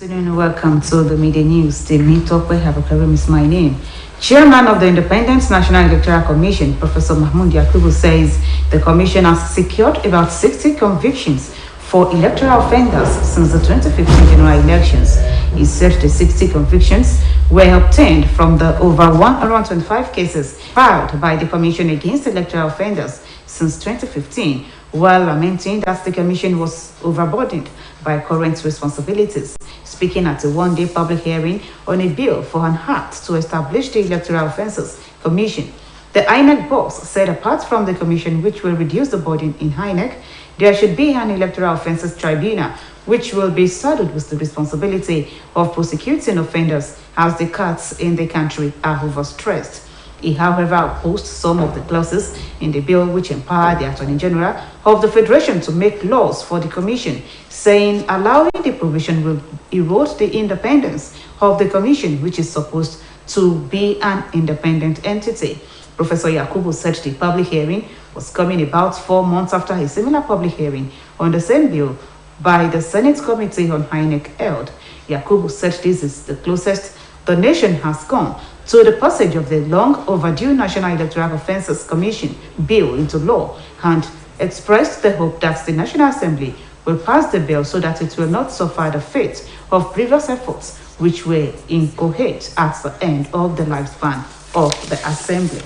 Afternoon, welcome to the Midday News. The Mitokwe Habakarim is my name. Chairman of the Independent National Electoral Commission, Professor Mahmoud Yakubu, says the commission has secured about 60 convictions for electoral offenders since the 2015 general elections. He said the 60 convictions were obtained from the over 125 cases filed by the commission against electoral offenders since 2015, while lamenting that the commission was overburdened by current responsibilities. Speaking at a one-day public hearing on a bill for an act to establish the Electoral Offences Commission, the INEC boss said apart from the commission which will reduce the burden in INEC, there should be an Electoral Offences Tribunal which will be saddled with the responsibility of prosecuting offenders as the courts in the country are overstressed. He, however, opposed some of the clauses in the bill which empower the Attorney General of the Federation to make laws for the Commission, saying allowing the provision will erode the independence of the Commission, which is supposed to be an independent entity. Professor Yakubu said the public hearing was coming about 4 months after a similar public hearing on the same bill by the Senate Committee on INEC held. Yakubu said this is the closest the nation has come to the passage of the long overdue National Electoral Offences Commission bill into law and expressed the hope that the National Assembly will pass the bill so that it will not suffer the fate of previous efforts which were incoherent at the end of the lifespan of the Assembly.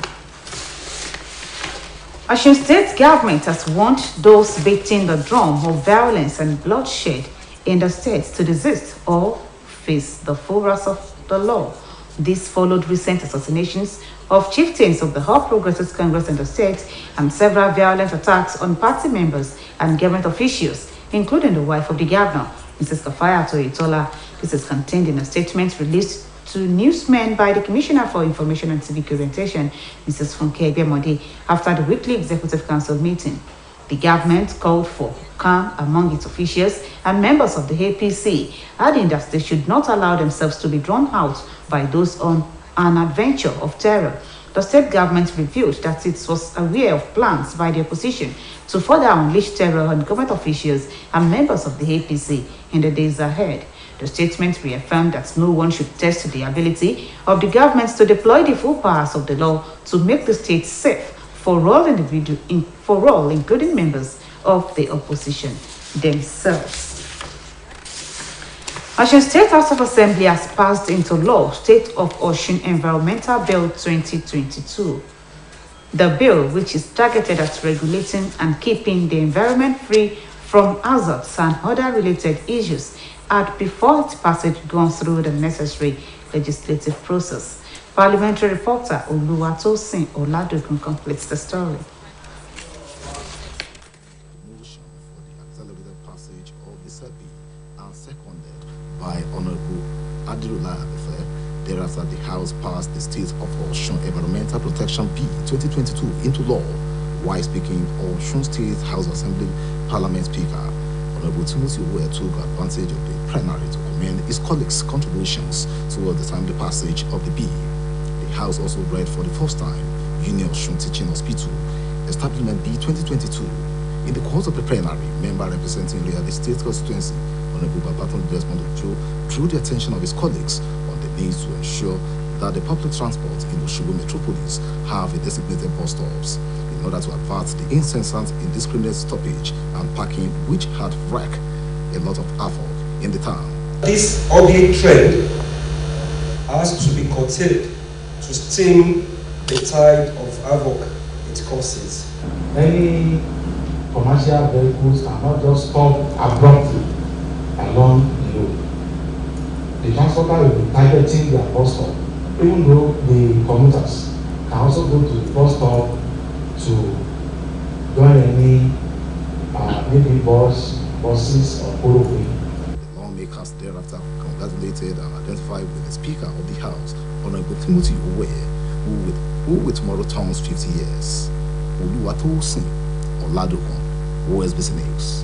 Osun State government has warned those beating the drum of violence and bloodshed in the state to desist or face the full wrath of the law. This followed recent assassinations of chieftains of the All Progressives Congress in the state and several violent attacks on party members and government officials, including the wife of the governor, Mrs. Kafaya Toyitola. This is contained in a statement released to newsmen by the Commissioner for Information and Civic Orientation, Mrs. Funke Bemode, after the weekly Executive Council meeting. The government called for calm among its officials and members of the APC, adding that they should not allow themselves to be drawn out by those on an adventure of terror. The state government revealed that it was aware of plans by the opposition to further unleash terror on government officials and members of the APC in the days ahead. The statement reaffirmed that no one should test the ability of the government to deploy the full powers of the law to make the state safe for all including members of the opposition themselves. Osun State House of Assembly has passed into law State of Osun Environmental Bill 2022. The bill, which is targeted at regulating and keeping the environment free from hazards and other related issues, had before its passage gone through the necessary legislative process. Parliamentary reporter Oluwatosin Oladokun completes the story. Motion for the accelerated passage of the said bill and seconded by Honorable Adirullah Abefe. Thereafter, the House passed the State of Osun Environmental Protection Bill 2022 into law. While speaking, Osun State House Assembly Parliament Speaker Honorable Timothy Owe took advantage of the plenary to commend his colleagues' contributions toward the timely passage of the bill. The House also read for the first time Union Osun Teaching Hospital Establishment Bill 2022. In the course of the plenary, member representing the State constituency, Honorable Babatunde Desmond Ojo, drew the attention of his colleagues on the need to ensure that the public transport in Osogbo metropolis have a designated bus stops in order to avert the incessant indiscriminate stoppage and parking which had wreaked a lot of havoc in the town. This ugly trend has to be curtailed to stem the tide of havoc it causes. Many commercial vehicles cannot just stop abruptly along the road. The transporter will be targeting their bus stop, even though the commuters can also go to the bus stop to join any maybe buses or polo. The lawmakers thereafter congratulated and identified with the Speaker of the House, Honorable Timothy Owe, who with tomorrow turns 50 years. Oluwatosin Oladokun, OSBC News.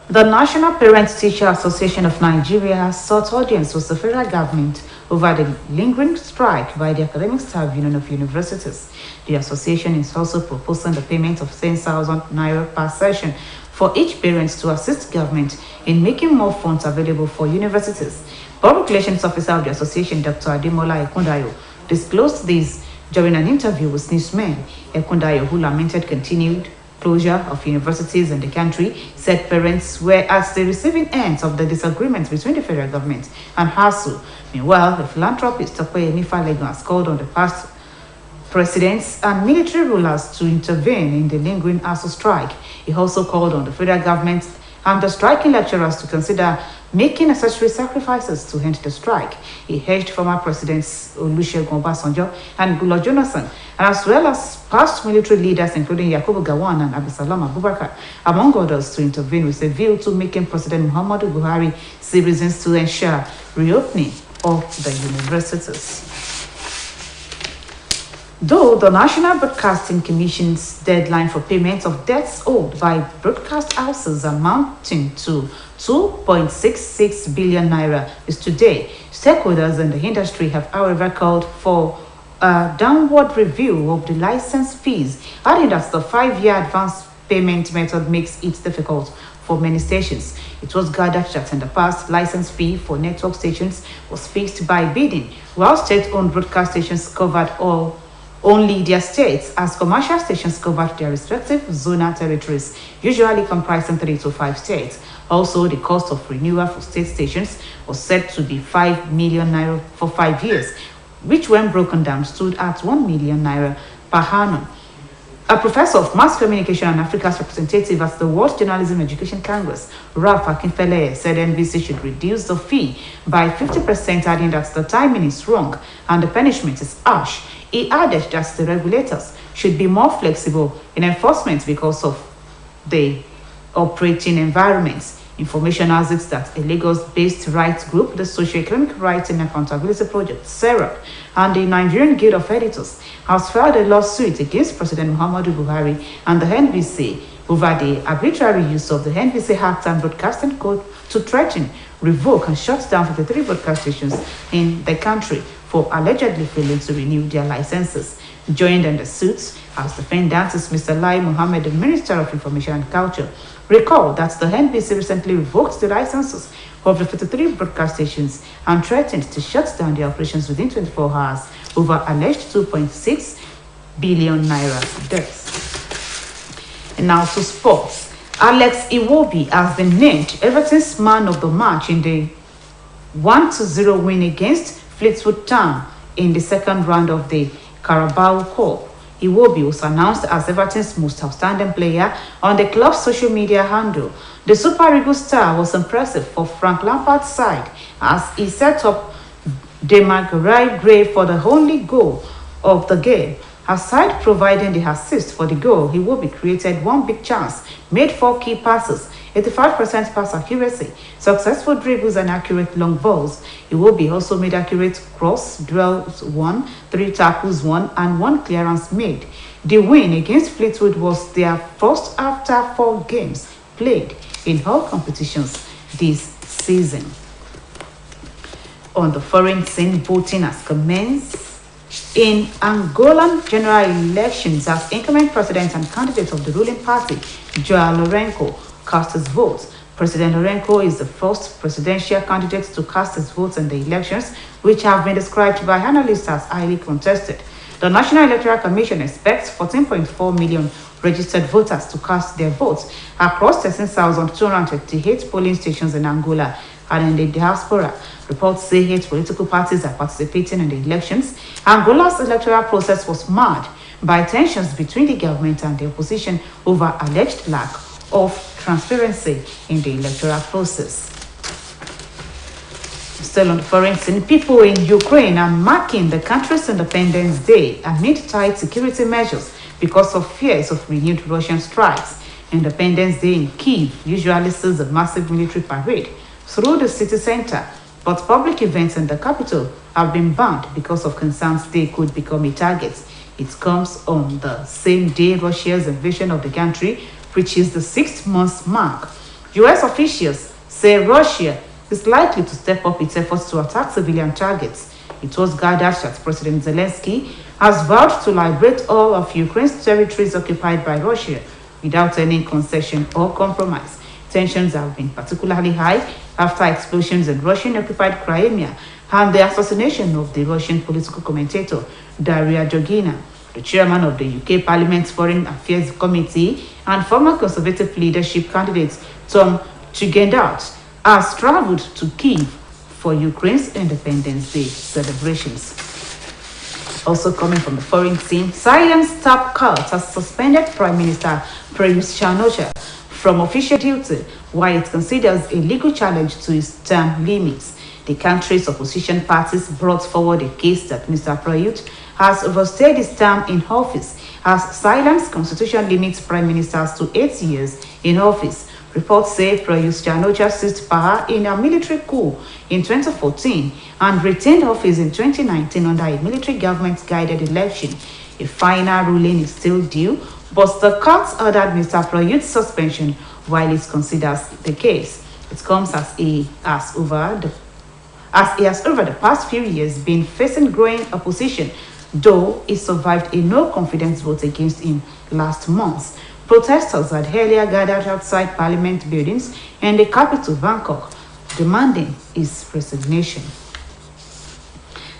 The National Parent-Teacher Association of Nigeria has sought audience with the federal government over the lingering strike by the Academic Staff Union of Universities. The association is also proposing the payment of 10,000 naira per session for each parent to assist government in making more funds available for universities. Public Relations Officer of the Association, Dr. Ademola Ekundayo, disclosed this during an interview with newsmen. Ekundayo, who lamented continued closure of universities in the country, said parents were at the receiving ends of the disagreements between the federal government and HASU. Meanwhile, the philanthropist Tokoyemi Falegun has called on the past presidents and military rulers to intervene in the lingering ASU strike. He also called on the federal government and the striking lecturers to consider making necessary sacrifices to end the strike. He urged former presidents Olusegun Obasanjo and Goodluck Jonathan, and as well as past military leaders including Yakubu Gowon and Abdulsalam Abubakar, among others, to intervene with a view to making President Muhammadu Buhari see reasons to ensure reopening of the universities. Though the National Broadcasting Commission's deadline for payment of debts owed by broadcast houses amounting to 2.66 billion naira is today, stakeholders in the industry have, however, called for a downward review of the license fees, adding that the 5-year advance payment method makes it difficult for many stations. It was gathered that in the past, license fee for network stations was fixed by bidding, while state-owned broadcast stations covered only their states, as commercial stations covered their respective zonal territories, usually comprising 3 to 5 states. Also, the cost of renewal for state stations was said to be 5 million naira for 5 years, which when broken down stood at 1 million naira per annum. A professor of mass communication and Africa's representative at the World Journalism Education Congress, Ralph Akinfele, said NBC should reduce the fee by 50%, adding that the timing is wrong and the punishment is harsh. He added that the regulators should be more flexible in enforcement because of the operating environments. Information has it that a Lagos-based rights group, the Socio-Economic Rights and Accountability Project, SERAP, and the Nigerian Guild of Editors has filed a lawsuit against President Muhammadu Buhari and the NBC over the arbitrary use of the NBC Act and Broadcasting Code to threaten, revoke, and shut down 53 broadcast stations in the country for allegedly failing to renew their licenses. Joined in the suit as defendant is Mr. Lai Mohammed, the Minister of Information and Culture. Recall that the NBC recently revoked the licenses of the 53 broadcast stations and threatened to shut down their operations within 24 hours over alleged 2.6 billion naira debts. And now to sports. Alex Iwobi has been named Everton's man of the match in the 1-0 win against Fleetwood Town in the second round of the Carabao Cup. Iwobi was announced as Everton's most outstanding player on the club's social media handle. The Super Eagles star was impressive for Frank Lampard's side as he set up Demarai Gray for the only goal of the game. Aside providing the assist for the goal, Iwobi created one big chance, made 4 key passes, 85% pass accuracy, successful dribbles and accurate long balls. Iwobi also made accurate cross duels won, 3 tackles won, and 1 clearance made. The win against Fleetwood was their first after 4 games played in all competitions this season. On the foreign scene, voting has commenced in Angolan general elections as incumbent president and candidate of the ruling party, Joao Lourenço, cast his votes. President Lourenço is the first presidential candidate to cast his votes in the elections, which have been described by analysts as highly contested. The National Electoral Commission expects 14.4 million registered voters to cast their votes across 13,238 polling stations in Angola and in the diaspora. Reports say 8 political parties are participating in the elections. Angola's electoral process was marred by tensions between the government and the opposition over alleged lack of transparency in the electoral process. Still on the foreign scene, people in Ukraine are marking the country's Independence Day amid tight security measures because of fears of renewed Russian strikes. Independence Day in Kyiv usually sees a massive military parade through the city center, but public events in the capital have been banned because of concerns they could become a target. It comes on the same day Russia's invasion of the country reaches the 6-month mark. US officials say Russia is likely to step up its efforts to attack civilian targets. It was gathered that President Zelensky has vowed to liberate all of Ukraine's territories occupied by Russia without any concession or compromise. Tensions have been particularly high after explosions in Russian-occupied Crimea and the assassination of the Russian political commentator Daria Georgina. The chairman of the UK Parliament's Foreign Affairs Committee and former Conservative leadership candidate Tom Tugendhat has travelled to Kyiv for Ukraine's Independence Day celebrations. Also coming from the foreign scene, Silence Top Court has suspended Prime Minister Prayut Chan-o-cha from official duty while it considers a legal challenge to his term limits. The country's opposition parties brought forward a case that Mr. Prayut has overstayed his term in office, as Silence constitution limits prime ministers to 8 years in office. Reports say Prayut Chan-o-cha seized power in a military coup in 2014 and retained office in 2019 under a military government-guided election. A final ruling is still due, but the court ordered Mr. Prayut's suspension while it considers the case. It comes as he has over the past few years been facing growing opposition, though he survived a no-confidence vote against him last month. Protesters had earlier gathered outside parliament buildings in the capital, Bangkok, demanding his resignation.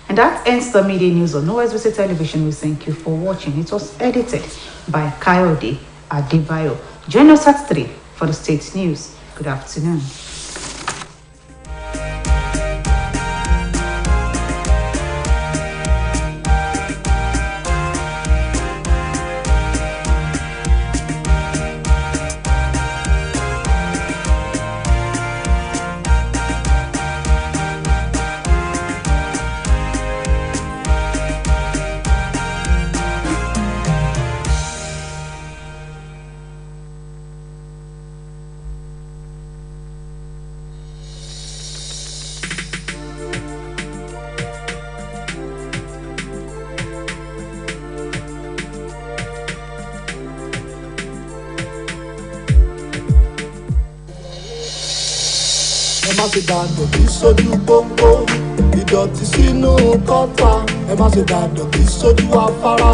And that ends the media news on OSBC Television. We thank you for watching. It was edited by Kayode Adebayo. Join us at 3 for the state news. Good afternoon. Ẹ má ṣe dàdọ̀tí sójú pópó, ìdọ̀tí sínú kọ́tà. Ẹ má ṣe dàdọ̀tí sójú afárá,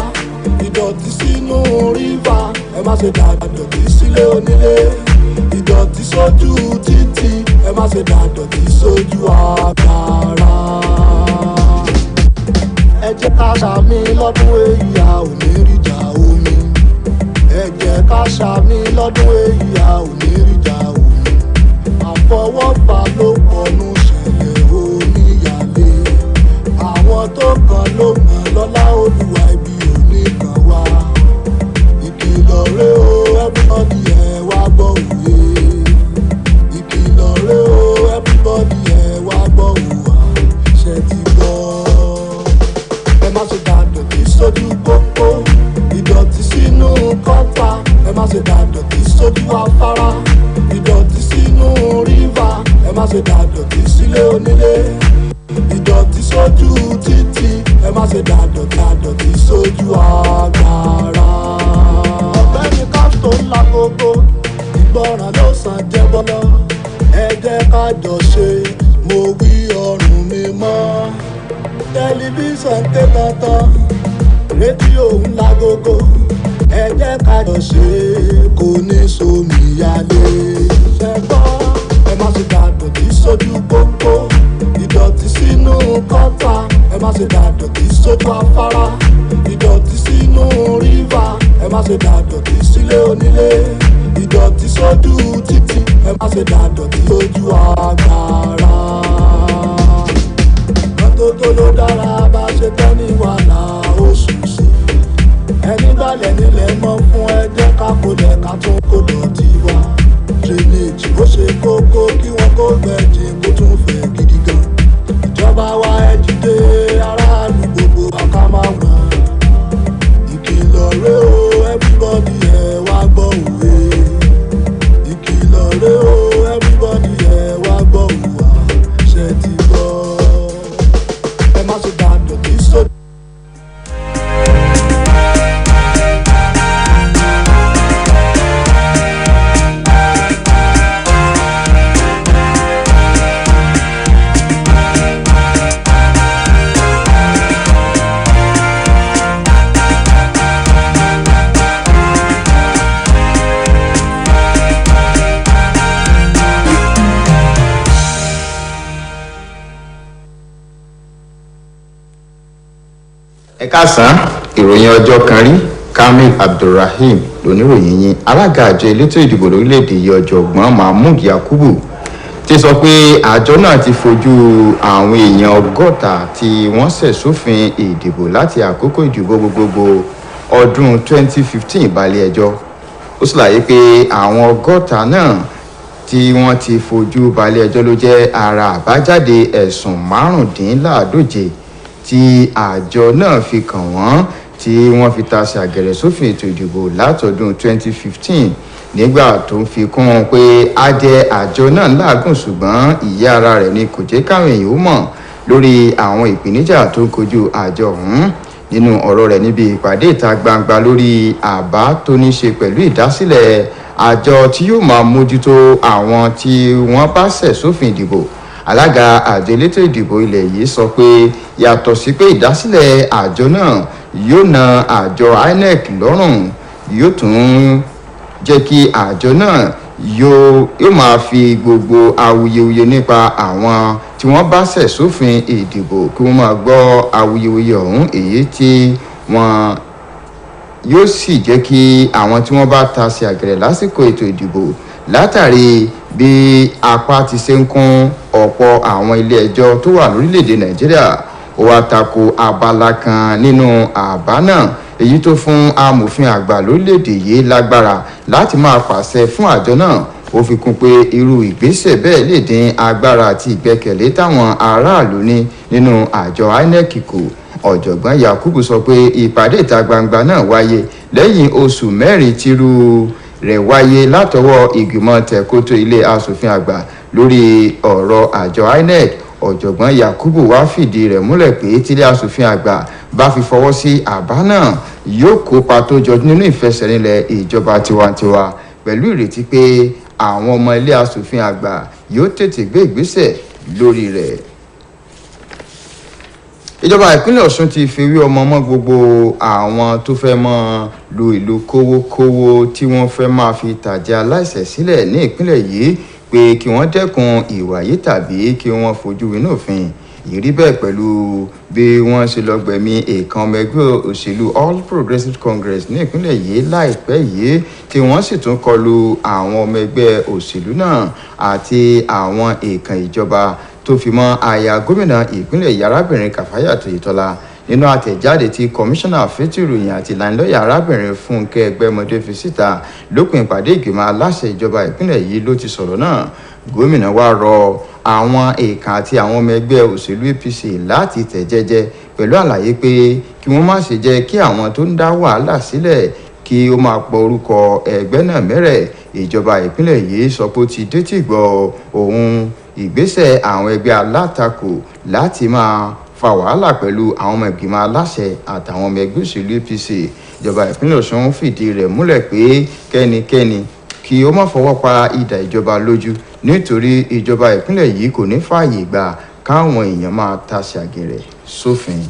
ìdọ̀tí sínú rívà. Ẹ má ṣe dàdọ̀tí sílé onílé, ìdọ̀tí sójú títì. Ẹ má ṣe dàdọ̀tí sójú àgbàrá. Ẹ jẹ́ ká ṣàmì lọ́dún èyí a ò ní ríjà omi. Ẹ jẹ́ ká ṣàmì lọ́dún èyí a ò ní ríjà omi. Àfọwọ́fà ló kọnu ṣẹlẹ̀ oníyàlé. Àwọn tó kàn ló mọ̀ lọ́lá Olúwa ibi òní kan wá. Ìkìlọ̀ rẹ̀ o everybody ẹ̀ wá gbọ́ òye. Ìkìlọ̀ rẹ̀ o everybody ẹ̀ wá gbọ́ òwà. Ṣé ti gbọ́? Ẹ má ṣe dàdọ̀tí sójú pópó, ìdọ̀tí sínú kọ́tà. Ẹ má ṣe dàdọ̀tí sójú afárá, ìdọ̀tí sínú rívà. Ẹ má ṣe dàdọ̀tí sílé onílé, ìdọ̀tí sójú títì. Ẹ má ṣe dàdọ̀tí sójú àgbàrá. Ọ̀gbẹ́ni káfíńtò ńlá gbogbo, ìgbọràn ló sàn jẹ́ bọ́lọ́. Ẹ jẹ́ ká jọ ṣe, mo wí ọrùn mi mọ́. Tẹlifíṣàn ké tantan, rédíò ńlá gógó. Ẹ jẹ́ ká jọ ṣe, kò ní sómìyalé. Ṣẹ́gbọ́n, ẹ má ṣe dàdọ̀tí sójú pópó, ìdọ̀tí sínú kọ́tà. Ẹ má ṣe dàdọ̀tí sójú afárá, ìdọ̀tí sínú rívà. Ẹ má ṣe dàdọ̀tí sílé onílé, ìdọ̀tí sójú títì. Ẹ má ṣe dàdọ̀tí sójú àgbàrá. Mọ́tótó ló dára bá ṣe tẹ́ ní wàhálà oṣù sí. Ẹni balẹ̀ nílẹ̀ mọ́ fún ẹ jẹ́ ká kólẹ̀ ká tún kó dọ̀tí wá. Drainage ó ṣe kókó kí wọ́n kó gbẹ̀jì kó tún fẹ̀ gidi gan. Ìjọba wa ẹ jíde aráàlú gbogbo àká máa wọ̀n. Ìkìlọ̀ rẹ̀ o everybody ẹ wá gbọ́ òwe. Ìkìlọ̀ rẹ̀ o everybody ẹ wá gbọ́ òwà. Ṣé ti gbọ́? Ẹ má ṣe dàdọ̀tí sójú. Ẹ káàsán, ìròyìn ọjọ́ kan rí Kamil Abdulrahim lóníròyìn yín. Alága àjọ elétò ìdìbò lórílẹ̀‐èdè yìí ọ̀jọ̀gbọ́n Mahmood Yakubu ti sọ pé àjọ náà ti fojú àwọn èèyàn 60 tí wọ́n ṣẹ̀ sófin ìdìbò láti àkókò ìdìbò gbogbogbò ọdún 2015 balẹ̀ ẹjọ́. Ó ṣàlàyé pé àwọn 60 náà tí wọ́n ti fojú balẹ̀ ẹjọ́ ló jẹ́ ara àbájáde ẹ̀sùn 115 tí àjọ náà fi kàn wọ́n tí wọ́n fi tasẹ̀ àgẹ̀rẹ̀ sófin ètò ìdìbò látọdún 2015 nígbà tó ń fi kún un pé adé àjọ náà láàgùn ṣùgbọ́n ìyá ara rẹ̀ ni kò jẹ́ káwọn èèyàn ó mọ̀ lórí àwọn ìpèníjà tó ń kojú àjọ ọ̀hún. Nínú ọ̀rọ̀ rẹ̀ níbi ìpàdé ìta gbangba lórí àbá tó ní ṣe pẹ̀lú ìdásílẹ̀ àjọ tí yóò máa mójútó àwọn tí wọ́n bá ṣẹ̀ sófin ìdìbò, alága àjọ elétò ìdìbò ilẹ̀ yìí sọ pé yàtọ̀ sí pé ìdásílẹ̀ àjọ náà yóò na àjọ INEC lọ́rùn, yóò tún jẹ́ kí àjọ náà yóò máa fi gbogbo awuyewuye nípa àwọn tí wọ́n bá ṣẹ̀ sófin ìdìbò kí wọ́n máa gbọ́ awuyewuye ọ̀hún, èyí tí wọ́n yóò sì jẹ́ kí àwọn tí wọ́n bá tasẹ̀ àgẹ̀rẹ̀ lásìkò ètò ìdìbò látàrí bí apá ti ṣe ń kún ọ̀pọ̀ àwọn ilé ẹjọ́ tó wà lórílẹ̀‐èdè Nàìjíríà. Ó wá tako abala kan nínú àbá náà èyí tó fún amòfin àgbà lórílẹ̀‐èdè yìí lágbára láti máa pàṣẹ fún àjọ náà. Ó fi kún pé irú ìgbésẹ̀ bẹ́ẹ̀ lè dín agbára àti ìgbẹ́kẹ̀lé táwọn aráàlú ní nínú àjọ INEC kù. Ọ̀jọ̀gbọ́n Yakubu sọ pé ìpàdé ìta gbangba náà wáyé lẹ́yìn oṣù 4 tírú rẹ̀ wáyé látọwọ́ ìgbìmọ̀ tẹ̀kótó ilé asòfin àgbà lórí ọ̀rọ̀ àjọ INEC. Ọ̀jọ̀gbọ́n Yakubu wá fìdí rẹ̀ múlẹ̀ pé tílé asòfin àgbà bá fi fọwọ́ sí àbá náà yóò kópa tó jọjú nínú ìfẹsẹ̀rinlẹ̀ ìjọba tiwantiwa pẹ̀lú ìrètí pé àwọn ọmọ ilé asòfin àgbà yóò tètè gbé ìgbésẹ̀ lórí rẹ̀. Ìjọba ìpínlẹ̀ Ọ̀ṣun ti fi wí ọmọ mọ́ gbogbo àwọn tó fẹ́ mọ́ lu ìlú kówókówó tí wọ́n fẹ́ máa fi tàjẹ́ aláìṣẹ̀ sílẹ̀ ní ìpínlẹ̀ yìí pé kí wọ́n dẹ́kun ìwà yìí tàbí kí wọ́n fojú winá òfin. Ìrí bẹ́ẹ̀ pẹ̀lú bí wọ́n ṣe lọ gbẹ̀mí èèkàn ọmọ ẹgbẹ́ òṣèlú All Progressives Congress ní ìpínlẹ̀ yìí láìpẹ́ yìí tí wọ́n sì tún kọlu àwọn ọmọ ẹgbẹ́ òṣèlú náà àti àwọn èèkàn ìjọba tó fi mọ́ aya gómìnà ìpínlẹ̀ yìí arábìnrin Kàfáyàtọ̀ Oyètọ́lá. Nínú àtẹ̀jáde tí kọmíṣánná fẹ́tò ìròyìn àti ìlanilọ́yà arábìnrin Fúnkẹ́ Ẹgbẹ́mọdé fi síta lópin ìpàdé ìgbìmọ̀ aláṣẹ ìjọba ìpínlẹ̀ yìí ló ti sọ̀rọ̀ náà. Gómìnà wa rọ àwọn èèkàn àti àwọn ọmọ ẹgbẹ́ òṣèlú APC láti tẹ̀ jẹ́jẹ́ pẹ̀lú àlàyé pé kí wọ́n má ṣe jẹ́ kí àwọn tó ń dá wàhálà sílẹ̀ kí ó máa pọ orúkọ ẹgbẹ́ náà mẹ́rẹ̀. Ìjọba ìpínlẹ̀ yìí sọ pé ó ti détí gbọ́ ohun ìgbésẹ̀ àwọn ẹgbẹ́ alátakò láti máa fa wàhálà pẹ̀lú àwọn ọmọ ìgbìmọ̀ aláṣẹ àtàwọn ọmọ ẹgbẹ́ òṣèlú APC. Ìjọba ìpínlẹ̀ Ọ̀ṣun fìdí rẹ̀ múlẹ̀ pé kẹ́nikẹ́ni kí ó má fọwọ́ pa idà ìjọba lójú nítorí ìjọba ìpínlẹ̀ yìí kò ní fààyè gbà káwọn èèyàn máa tasẹ̀ àgẹ̀rẹ̀ sófin.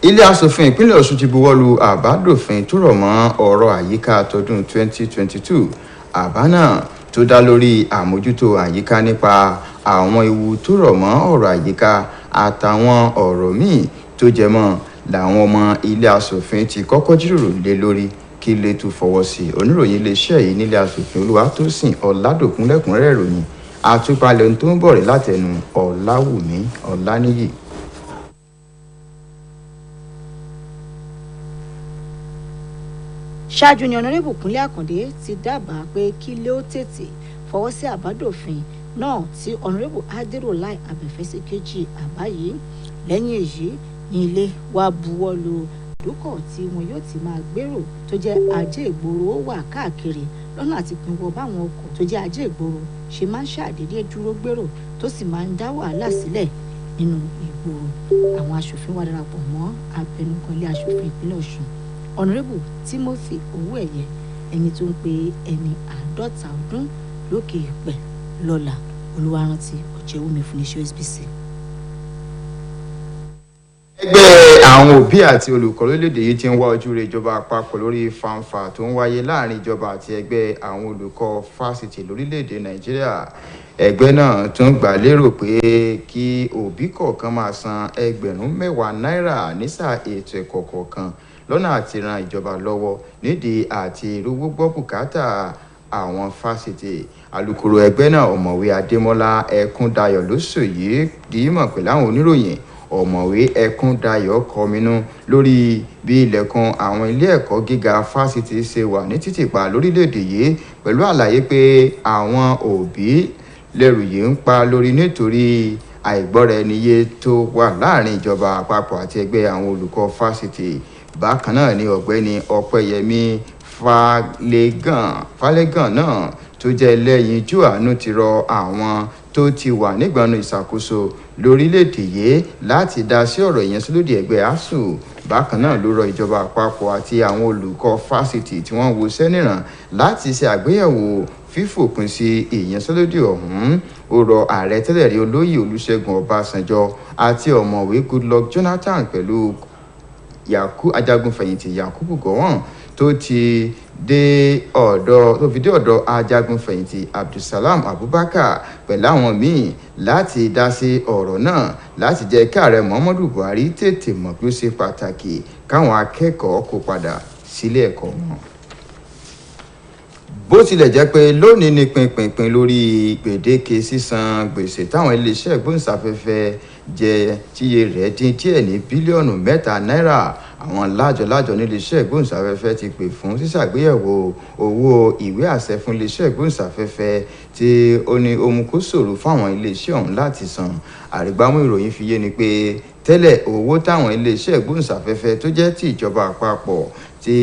Ilé asòfin ìpínlẹ̀ Ọ̀ṣun ti buwọ́lu àbádòfin tó rọ̀ mọ́ ọ̀rọ̀ àyíká tọdún 2022. Àbá náà tó dá lórí àmójútó àyíká nípa àwọn ewu tó rọ̀ mọ́ ọ̀rọ̀ àyíká àtàwọn ọ̀rọ̀ míì tó jẹ mọ́ làwọn ọmọ ilé asòfin ti kọ́kọ́ jíròrò lé lórí kí ilé tó fọwọ́ sí. Oníròyìn iléeṣẹ́ yìí nílé asòfin Olúwatósìn Ọládòkun lẹ́kùnrẹ́rẹ́ ìròyìn àtúpalẹ̀ ohun tó ń bọ̀ rẹ̀ látẹnu Ọláwùmí Ọláníyì. Ṣáájú ni ọ̀nàrẹ́bù Kúnlé Àkàndé ti dábàá pé kí ilé ó tètè fọwọ́ sí àbádòfin náà tí ọ̀nàrẹ́bù Adéròláì Abẹ́fẹ́sí kejì àbá yìí. Lẹ́yìn èyí ní ilé wa buwọ́ lu ìdúkọ̀ tí wọn yóò ti máa gbèrò tó jẹ́ ajé ìgboro wà káàkiri lọ́nà àti pinwọ́ báwọn ọkọ̀ tó jẹ́ ajé ìgboro ṣe máa ń ṣàdédé dúró gbèrò tó sì máa ń dá wàhálà sílẹ̀ nínú ìgboro. Àwọn aṣòfin wa darapọ̀ mọ́ abẹnugan ilé aṣòfin ìpínlẹ̀ Ọ̀ṣun ọ̀nàrẹ́bù Timothy Owóẹ̀yẹ ẹni tó ń pe ẹni 50 ọdún lókè ìpẹ́ lọ́la. Olúwarántí Ọ̀jẹ̀wùmí fún iṣẹ́ OSBC. Ẹgbẹ́ àwọn òbí àti olùkọ́ lórílẹ̀‐èdè yìí ti ń wá ojú rere ìjọba àpapọ̀ lórí fàǹfà tó ń wáyé láàrin ìjọba àti ẹgbẹ́ àwọn olùkọ́ fásitì lórílẹ̀‐èdè Nàìjíríà. ẹgbẹ́ náà tún gbà lérò pé kí òbí kọ̀ọ̀kan máa san ẹgbẹ̀rún 10 náírà ní sáà ètò ẹ̀kọ́ kọ̀ọ̀kan lọ́nà àti ran ìjọba lọ́wọ́ nídìí àti rówó gbọ́ bùkátà àwọn fásitì. Alukoro ẹgbẹ́ náà ọ̀mọ̀wé Adémọ́lá Ẹkúndayọ̀ ló sòyí dìímọ̀ pẹ̀lú àwọn oníròyìn. Ọ̀mọ̀wé Ẹkúndayọ̀ kọminú lórí bí ilẹ̀kùn àwọn ilé ẹ̀kọ́ gíga fásitì ṣe wà ní títìpa lórílẹ̀‐èdè yìí pẹ̀lú àlàyé pé àwọn òbí lẹ́rù yìí ń pa lórí nítorí àìgbọ́ra-ẹniyé tó wà láàrin ìjọba àpapọ̀ àti ẹgbẹ́ àwọn olùkọ́ fásitì. Bákan náà ni ọ̀gbẹ́ni Ọpẹ́yẹmí Fálẹ́gàn náà tó jẹ́ ẹlẹ́yinjú àánú ti rọ àwọn tó ti wà nígbàánu ìṣàkóso lórílẹ̀‐èdè yìí láti dá sí ọ̀rọ̀ ìyanṣẹ́lódì ẹgbẹ́ ASUU. Bákan náà ló rọ ìjọba àpapọ̀ àti àwọn olùkọ́ fásitì tí wọ́n wo sẹ́nìràn láti ṣe àgbéyẹ̀wò fífòpin sí ìyanṣẹ́lódì ọ̀hún. Ó rọ ààrẹ tẹ́lẹ̀ rí olóyè Olúṣẹ́gun Ọbásanjọ́ àti ọ̀mọ̀wé Goodluck Jonathan pẹ̀lú ajagunfẹ̀yìntì Yakubu Gowon tó fi dé ọ̀dọ̀ ajagunfẹ̀yìntì Abdulsalam Abubakar pẹ̀lú àwọn míì láti dá sí ọ̀rọ̀ náà láti jẹ́ kí ààrẹ Muhammadu Buhari tètè mọ̀ pé ó ṣe pàtàkì káwọn akẹ́kọ̀ọ́ kó padà sílé ẹ̀kọ́ wọn. Bó tilẹ̀ jẹ́ pé lónìí ni pinpin lórí gbèdéke sísan gbèsè táwọn iléeṣẹ́ ìgbóhùnsáfẹ́fẹ́ jẹ tíye rẹ̀ dín díẹ̀ ní bílíọ̀nù 3 náírà. Àwọn lájọ níléeṣẹ́ ìgbóhùnsáfẹ́fẹ́ ti pè fún sísàgbéyẹ̀wò owó ìwé àṣẹ fún iléeṣẹ́ ìgbóhùnsáfẹ́fẹ́ tí ó ní ó mú kó ṣòro fáwọn iléeṣẹ́ ọ̀hún láti san. Àrígbámú ìròyìn fi yé ni pé tẹ́lẹ̀ owó táwọn iléeṣẹ́ ìgbóhùnsáfẹ́fẹ́ tó jẹ́ ti ìjọba àpapọ̀ tí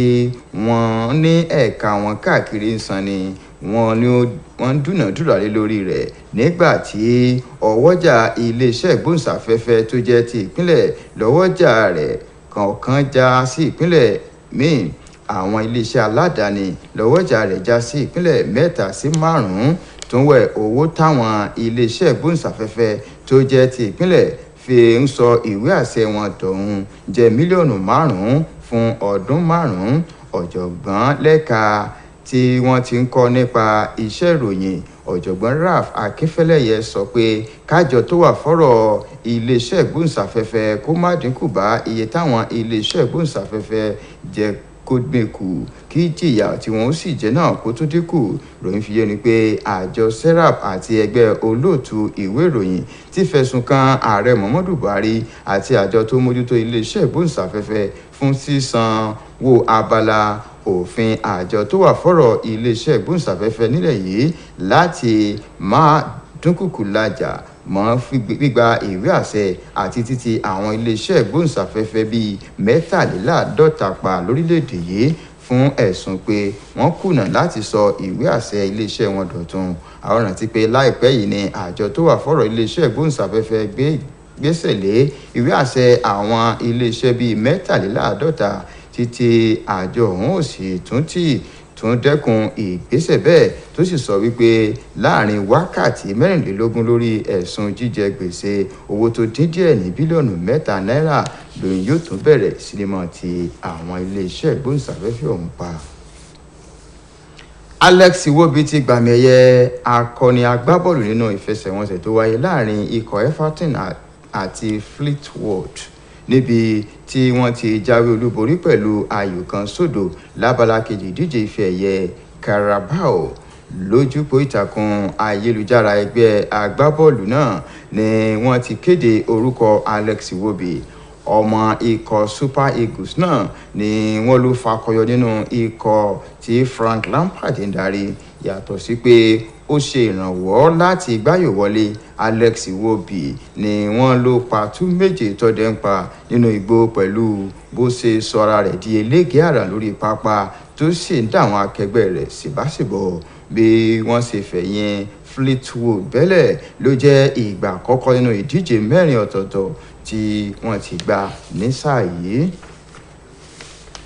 wọ́n ní ẹ̀ka wọn káàkiri ń san ni wọ́n ń dúnàádúrà lé lórí rẹ̀ nígbà tí ọwọ́jà iléeṣẹ́ ìgbóhùnsáfẹ́fẹ́ tó jẹ́ ti ìpínlẹ̀ lọ́wọ́jà rẹ̀ kọ̀ọ̀kan já sí ìpínlẹ̀ míì. Àwọn iléeṣẹ́ aládàáni lọ́wọ́jà rẹ̀ já sí ìpínlẹ̀ 3 sí 5 tó ń wẹ̀ owó táwọn iléeṣẹ́ ìgbóhùnsáfẹ́fẹ́ tó jẹ́ ti ìpínlẹ̀ fi ń sọ ìwé àṣẹ wọn tọ̀hún jẹ́ mílíọ̀nù 5 fún ọdún 5. Ọ̀jọ̀gbọ́n lẹ́ka tí wọ́n ti ń kọ́ nípa iṣẹ́ ìròyìn ọ̀jọ̀gbọ́n Ralph Akínfẹ́lẹ́yẹ sọ pé kájọ tó wà fọ́rọ̀ iléeṣẹ́ ìgbóhùnsáfẹ́fẹ́ kó má dínkù bá iye táwọn iléeṣẹ́ ìgbóhùnsáfẹ́fẹ́ jẹ kó dínkù kí jìyà tí wọ́n sì jẹ náà kó tó dínkù. Ròyìn fi yé ni pé àjọ serap àti ẹgbẹ́ olóòtú ìwé ìròyìn ti fẹ̀sùn kan ààrẹ Muhammadu Buhari àti àjọ tó mójútó iléeṣẹ́ ìgbóhùnsáfẹ́fẹ́ fún sísan wo abala òfin àjọ tó wà fọ́rọ̀ iléeṣẹ́ ìgbóhùnsáfẹ́fẹ́ nílẹ̀ yìí láti máa dúnkùkù lájà mọ́ gbígba ìwé àṣẹ àti títí àwọn iléeṣẹ́ ìgbóhùnsáfẹ́fẹ́ bíi 53 pa lórílẹ̀‐èdè yìí fún ẹ̀sùn pé wọ́n kùnà láti sọ ìwé àṣẹ iléeṣẹ́ wọn dọ̀tun. Àwọn rántí pé láìpẹ́ yìí ni àjọ tó wà fọ́rọ̀ iléeṣẹ́ ìgbóhùnsáfẹ́fẹ́ gbésẹ̀ lé ìwé àṣẹ àwọn iléeṣẹ́ bíi 53 títí àjọ ọ̀hún ò sì tún dẹ́kun ìgbésẹ̀ bẹ́ẹ̀ tó sì sọ wípé láàrin wákàtí 24 lórí ẹ̀sùn jíjẹ gbèsè owó tó dín díẹ̀ ní bílíọ̀nù 3 náírà lòun yóò tún bẹ̀rẹ̀ sínímọ̀ ti àwọn iléeṣẹ́ ìgbóhùnsáfẹ́fẹ́ ọ̀hún pa. Alex Iwobi ti gbàmì ẹ̀yẹ akọni agbábọ́ọ̀lù nínú ìfẹsẹ̀wọnsẹ̀ tó wáyé láàrin ikọ̀ Everton àti Fleetwood níbi tí wọ́n ti jáwé olúborí pẹ̀lú ayò kan sódò lábala kejì ìdíje ife ẹ̀yẹ Carabao. Lójúpọ̀ ìtàkùn ayélujára ẹgbẹ́ agbábọ́ọ̀lù náà ni wọ́n ti kéde orúkọ Alex Iwobi. Ọmọ ikọ̀ Super Eagles náà ni wọ́n ló fakọyọ nínú ikọ̀ tí Frank Lampard ń darí yàtọ̀ sí pé ó ṣe ìrànwọ́ láti gbáyò wọlé. Alex Iwobi ni wọ́n ló pa tú méje tọ́dẹ̀ ń pa nínú igbó pẹ̀lú bó ṣe sọra rẹ̀ di eléèké àrà lórí pápá tó sì ń dá àwọn akẹgbẹ́ rẹ̀ síbáṣìbọ̀. Bí wọ́n ṣe fẹ̀yìn Fleetwood bẹ́lẹ̀ ló jẹ́ ìgbà àkọ́kọ́ nínú ìdíje 4 ọ̀tọ̀ọ̀tọ̀ tí wọ́n ti gbà ní sáà yìí.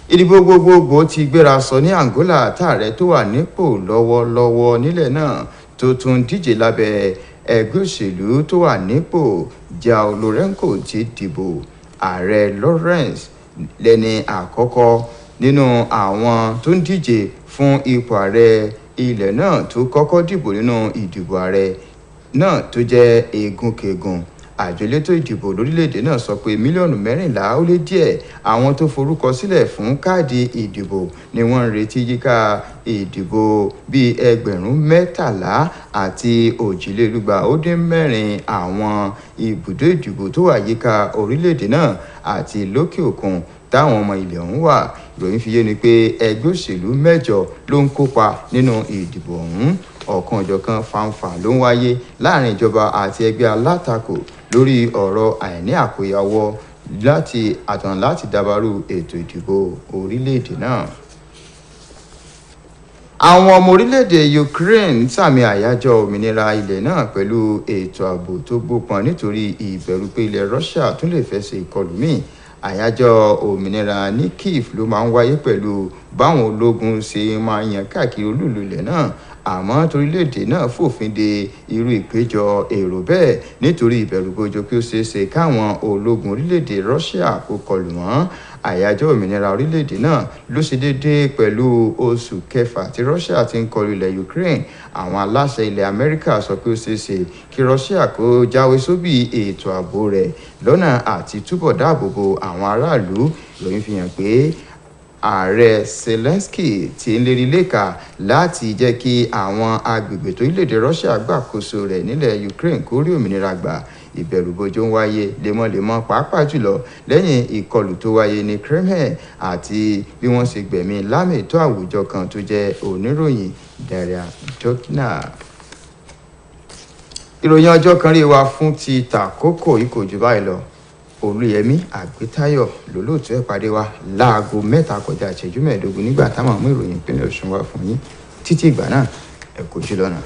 Ìdìbò gbogbogbò ti gbéra sọ ní Angola táàrẹ tó wà nípò lọ́wọ́lọ́wọ́ nílẹ̀ náà tó tún díje lábẹ́ ẹgbẹ́ òṣèlú tó wà nípò João Lourenço ti dìbò. Ààrẹ Lawrence lẹ́ni àkọ́kọ́ nínú àwọn tó ń díje fún ipò ààrẹ ilẹ̀ náà tó kọ́kọ́ dìbò nínú ìdìbò ààrẹ náà tó jẹ́ egunkegun. Àjọ elétò ìdìbò lórílẹ̀‐èdè náà sọ pé mílíọ̀nù 14 ó lé díẹ̀ àwọn tó forúkọ sílẹ̀ fún káàdì ìdìbò ni wọ́n ń retí yíká ìdìbò bíi 13,000 àti 2,204 àwọn ibùdó ìdìbò tó wà yíká orílẹ̀‐èdè náà àti lókè òkun táwọn ọmọ ilẹ̀ ọ̀hún wà. Ìròyìn fi yé ni pé ẹgbẹ́ òṣèlú 8 ló ń kópa nínú ìdìbò ọ̀hún. Ọ̀kan-ò-jọ̀kan fàǹfà ló ń wáyé láàrin ìjọba àti ẹgbẹ́ alátakò lórí ọ̀rọ̀ àìní àkóyawọ́ láti dàbàrú ètò ìdìbò orílẹ̀-èdè náà. Àwọn ọmọ orílẹ̀-èdè Ukraine sàmì àyájọ́ òmìnira ilẹ̀ náà pẹ̀lú ètò ààbò tó gbópọn nítorí ìbẹ̀rù pé ilẹ̀ Russia tún lè fẹ́ ṣe ìkọlù míì. Àyájọ́ òmìnira ní Kyiv ló máa ń wáyé pẹ̀lú báwọn ológun ṣe máa yan káàkiri olúùlú ilẹ̀ náà, àmọ́ torílẹ̀-èdè náà fòfin de irú ìpéjọ èrò bẹ́ẹ̀ nítorí ìbẹ̀rùbojo pé ó ṣeéṣe káwọn ológun orílẹ̀-èdè Russia kó kọlù wọ́n. Àyájọ́ òmìnira orílẹ̀-èdè náà ló ṣe déédéé pẹ̀lú oṣù kẹfà tí Russia ti ń kọlù ilẹ̀ Ukraine. Àwọn aláṣẹ ilẹ̀ Amẹ́ríkà sọ pé ó ṣeéṣe kí Russia kó jáwé sóbì ètò ààbò rẹ̀ lọ́nà àti túbọ̀ dáàbò bo àwọn aráàlú. Ìròyìn fi hàn pé ààrẹ Zelensky ti ń lérí léka láti jẹ́ kí àwọn agbègbè tó orílẹ̀-èdè Russia gbàkóso rẹ̀ nílẹ̀ Ukraine kó rí òmìnira gbà. Ìbẹ̀rùbojo ń wáyé lemọ́lemọ́ pàápàá jùlọ lẹ́yìn ìkọlù tó wáyé ní Crimea àti bí wọ́n ṣe gbẹ̀mí lámètò àwùjọ kan tó jẹ́ oníròyìn Daria Djokina. Ìròyìn ọjọ́ kan rí wa fún ti tàkókò yìí kò jù báyìí lọ. Olúyẹmí Àgbétáyọ̀ lólóòtú ẹ̀ pàdé wa láago 7:15 nígbà táwọn mú ìròyìn ìpínlẹ̀ Ọ̀ṣun wá fún yín. Títí ìgbà náà ẹ kú ojú lọ́nà.